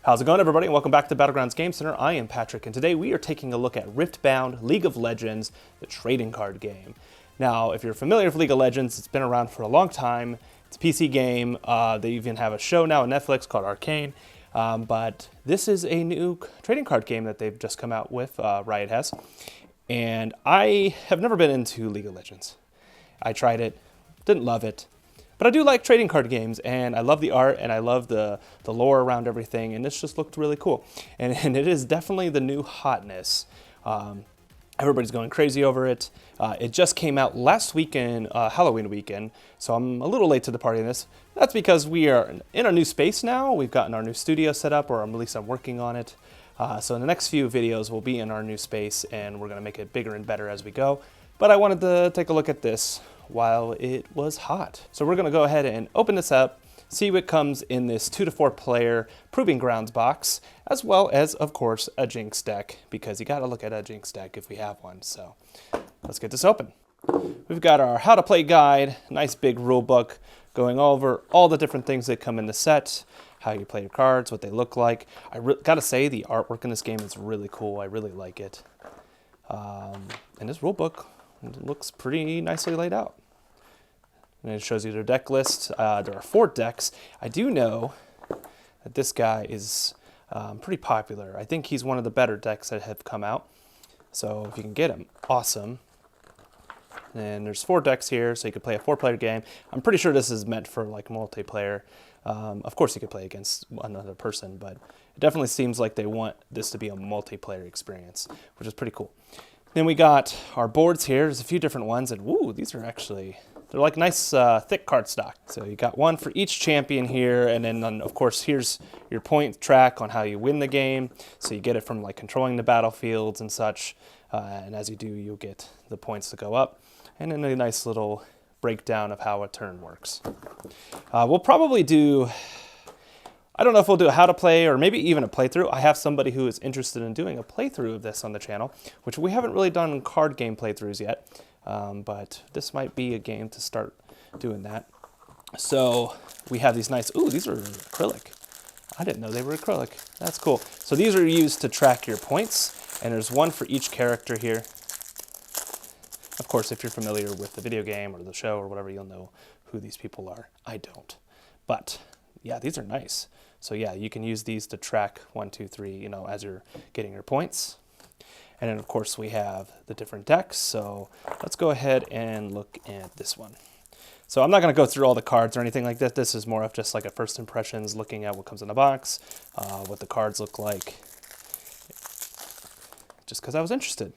How's it going, everybody? Welcome back to Battlegrounds Game Center. I am Patrick, and today we are taking a look at Riftbound League of Legends, the trading card game. Now, if you're familiar with League of Legends, it's been around for a long time. It's a PC game. They even have a show now on Netflix called Arcane. But this is a new trading card game that they've just come out with, Riot has. And I have never been into League of Legends. I tried it, didn't love it. But I do like trading card games, and I love the art, and I love the lore around everything, and this just looked really cool. And it is definitely the new hotness. Everybody's going crazy over it. It just came out last weekend, Halloween weekend, so I'm a little late to the party in this. That's because we are in a new space now. We've gotten our new studio set up, or at least I'm working on it. So in the next few videos, we'll be in our new space, and we're going to make it bigger and better as we go. But I wanted to take a look at this while it was hot. So we're gonna go ahead and open this up, see what comes in this 2 to 4 player Proving Grounds box, as well as, of course, a Jinx deck, because you gotta look at a Jinx deck if we have one. So let's get this open. We've got our how to play guide, nice big rule book, going over all the different things that come in the set, how you play your cards, what they look like. I gotta say, the artwork in this game is really cool. I really like it. And this rule book looks pretty nicely laid out. And it shows you their deck list. There are 4 decks. I do know that this guy is pretty popular. I think he's one of the better decks that have come out. So if you can get him, awesome. And there's 4 decks here, so you could play a 4-player game. I'm pretty sure this is meant for like multiplayer. Of course you could play against another person, but it definitely seems like they want this to be a multiplayer experience, which is pretty cool. Then we got our boards here. There's a few different ones, and woo, these are actually, they're like nice thick cardstock. So you got one for each champion here, and then of course here's your point track on how you win the game. So you get it from like controlling the battlefields and such, and as you do, you'll get the points to go up. And then a nice little breakdown of how a turn works. We'll probably do, I don't know if we'll do a how to play or maybe even a playthrough. I have somebody who is interested in doing a playthrough of this on the channel, which we haven't really done card game playthroughs yet, but this might be a game to start doing that. So we have these nice, ooh, these are acrylic. I didn't know they were acrylic. That's cool. So these are used to track your points, and there's one for each character here. Of course, if you're familiar with the video game or the show or whatever, you'll know who these people are. I don't. But yeah, these are nice. So yeah, you can use these to track 1, 2, 3, you know, as you're getting your points. And then of course we have the different decks. So let's go ahead and look at this one. So I'm not going to go through all the cards or anything like that. This is more of just like a first impressions, looking at what comes in the box, what the cards look like, just because I was interested.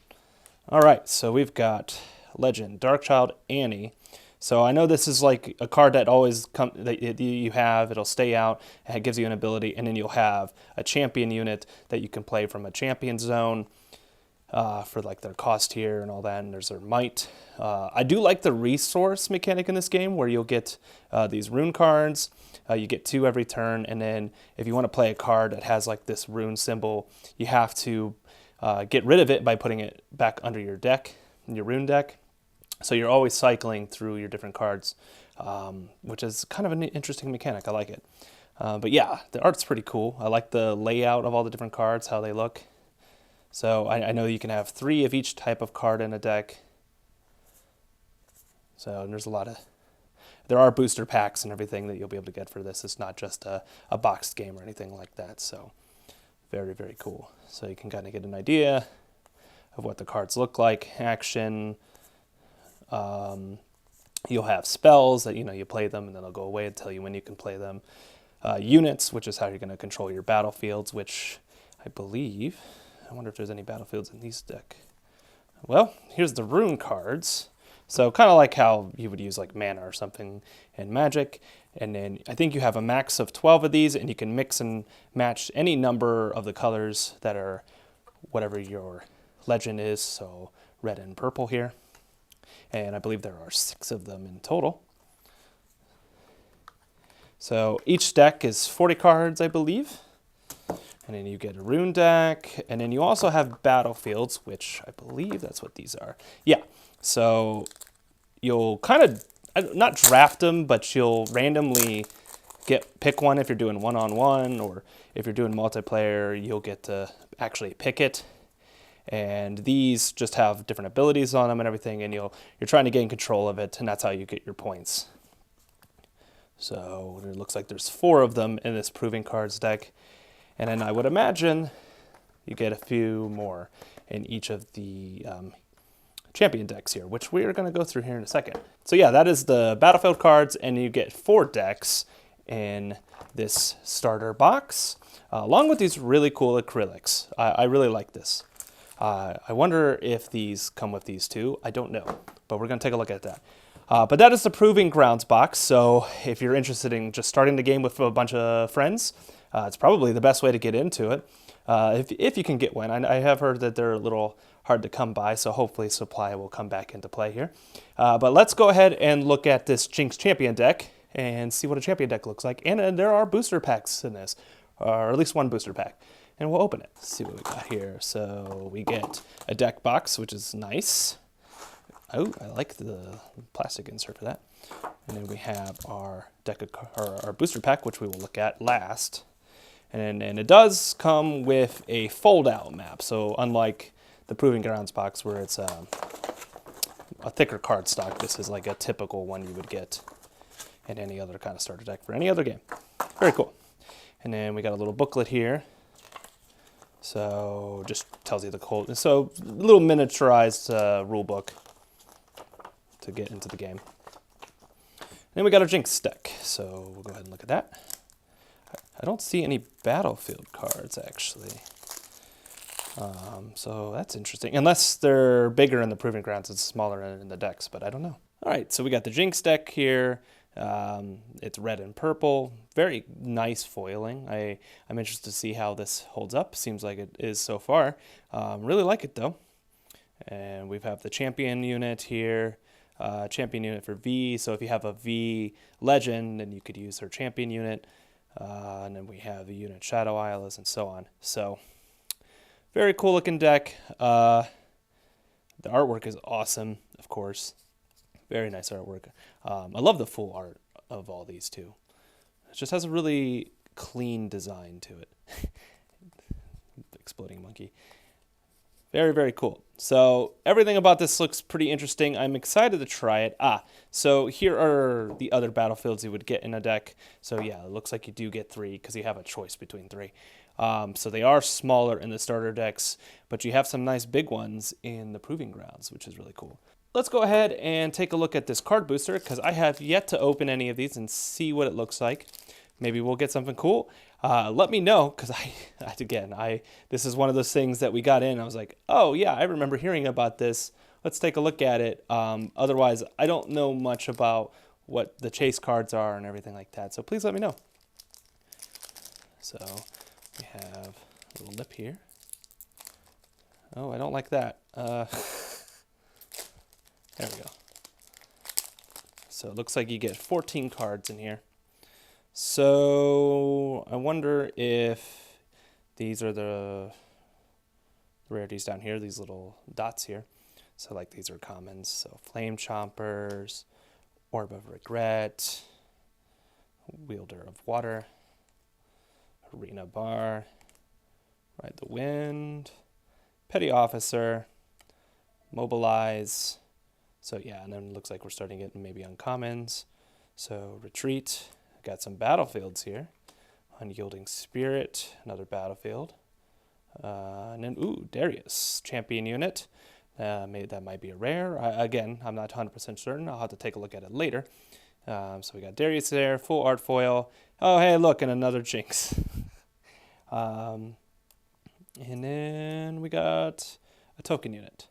All right, so we've got Legend, Darkchild, Annie. So I know this is like a card that always that you have, it'll stay out, and it gives you an ability, and then you'll have a champion unit that you can play from a champion zone for like their cost here and all that, and there's their might. I do like the resource mechanic in this game where you'll get these rune cards. You get 2 every turn, and then if you want to play a card that has like this rune symbol, you have to get rid of it by putting it back under your deck, your rune deck. So you're always cycling through your different cards, which is kind of an interesting mechanic. I like it. But yeah, the art's pretty cool. I like the layout of all the different cards, how they look. So I know you can have 3 of each type of card in a deck. So there's a lot of, there are booster packs and everything that you'll be able to get for this. It's not just a boxed game or anything like that. So very, very cool. So you can kind of get an idea of what the cards look like. Action. You'll have spells that, you know, you play them and then they'll go away and tell you when you can play them. Units, which is how you're going to control your battlefields, which I believe, I wonder if there's any battlefields in these deck. Well, here's the rune cards. So kind of like how you would use like mana or something in Magic. And then I think you have a max of 12 of these, and you can mix and match any number of the colors that are whatever your legend is. So red and purple here. And I believe there are 6 of them in total. So each deck is 40 cards, I believe. And then you get a rune deck. And then you also have battlefields, which I believe that's what these are. Yeah, so you'll kind of, not draft them, but you'll randomly pick one if you're doing one-on-one, or if you're doing multiplayer, you'll get to actually pick it. And these just have different abilities on them and everything, and you're trying to gain control of it, and that's how you get your points. So it looks like there's 4 of them in this Proving Cards deck, and then I would imagine you get a few more in each of the champion decks here, which we are going to go through here in a second. So yeah, that is the Battlefield cards, and you get 4 decks in this starter box, along with these really cool acrylics. I really like this. I wonder if these come with these too. I don't know, but we're going to take a look at that. But that is the Proving Grounds box, so if you're interested in just starting the game with a bunch of friends, it's probably the best way to get into it, if you can get one. I have heard that they're a little hard to come by, so hopefully supply will come back into play here. But let's go ahead and look at this Jinx champion deck and see what a champion deck looks like. And there are booster packs in this, or at least one booster pack. And we'll open it. Let's see what we got here. So we get a deck box, which is nice. Oh, I like the plastic insert for that. And then we have our our booster pack, which we will look at last. And it does come with a fold-out map. So unlike the Proving Grounds box, where it's a thicker card stock, this is like a typical one you would get in any other kind of starter deck for any other game. Very cool. And then we got a little booklet here. So just tells you the code. So a little miniaturized rule book to get into the game. Then we got our Jinx deck. So we'll go ahead and look at that. I don't see any Battlefield cards actually. So that's interesting. Unless they're bigger in the Proving Grounds and smaller in the decks, but I don't know. All right, so we got the Jinx deck here. It's red and purple. Very nice foiling. I'm interested to see how this holds up. Seems like it is so far. Really like it though. And we have the champion unit here. Champion unit for V. So if you have a V legend, then you could use her champion unit. And then we have the unit Shadow Isles and so on. So very cool looking deck. The artwork is awesome, of course. Very nice artwork. I love the full art of all these too. It just has a really clean design to it. Exploding monkey. Very, very cool. So everything about this looks pretty interesting. I'm excited to try it. So here are the other Battlefields you would get in a deck. So yeah, it looks like you do get 3 because you have a choice between 3. So they are smaller in the starter decks, but you have some nice big ones in the Proving Grounds, which is really cool. Let's go ahead and take a look at this card booster because I have yet to open any of these and see what it looks like. Maybe we'll get something cool. Let me know because this is one of those things that we got in. I was like, oh yeah, I remember hearing about this. Let's take a look at it. Otherwise, I don't know much about what the chase cards are and everything like that. So please let me know. So we have a little lip here. Oh, I don't like that. There we go. So it looks like you get 14 cards in here. So I wonder if these are the rarities down here, these little dots here. So like these are commons. So Flame Chompers, Orb of Regret, Wielder of Water, Arena Bar, Ride the Wind, Petty Officer, Mobilize. So yeah, and then it looks like we're starting getting maybe uncommons. So Retreat. Got some Battlefields here. Unyielding Spirit, another Battlefield. And then, Darius, champion unit. Maybe that might be a rare. Again, I'm not 100% certain. I'll have to take a look at it later. So we got Darius there, full art foil. Oh, hey, look, and another Jinx. And then we got a token unit.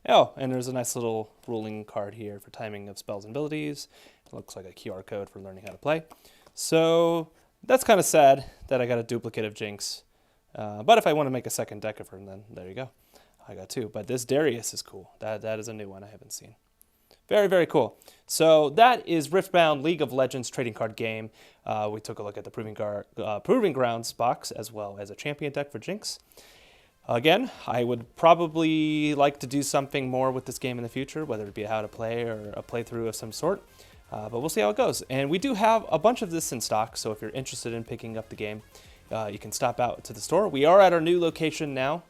Oh, and there's a nice little ruling card here for timing of spells and abilities. It looks like a QR code for learning how to play. So that's kind of sad that I got a duplicate of Jinx. But if I want to make a second deck of her, then there you go. I got 2. But this Darius is cool. That is a new one I haven't seen. Very, very cool. So that is Riftbound League of Legends trading card game. We took a look at the Proving Grounds box as well as a champion deck for Jinx. Again, I would probably like to do something more with this game in the future, whether it be how to play or a playthrough of some sort. But we'll see how it goes. And we do have a bunch of this in stock, so if you're interested in picking up the game, you can stop out to the store. We are at our new location now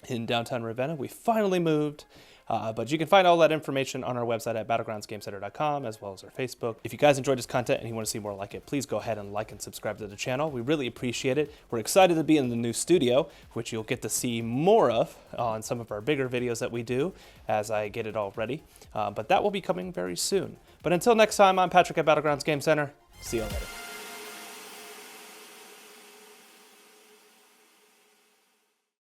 in downtown Ravenna. We finally moved. But you can find all that information on our website at battlegroundsgamecenter.com, as well as our Facebook. If you guys enjoyed this content and you want to see more like it, please go ahead and like and subscribe to the channel. We really appreciate it. We're excited to be in the new studio, which you'll get to see more of on some of our bigger videos that we do as I get it all ready. But that will be coming very soon. But until next time, I'm Patrick at Battlegrounds Game Center. See you later.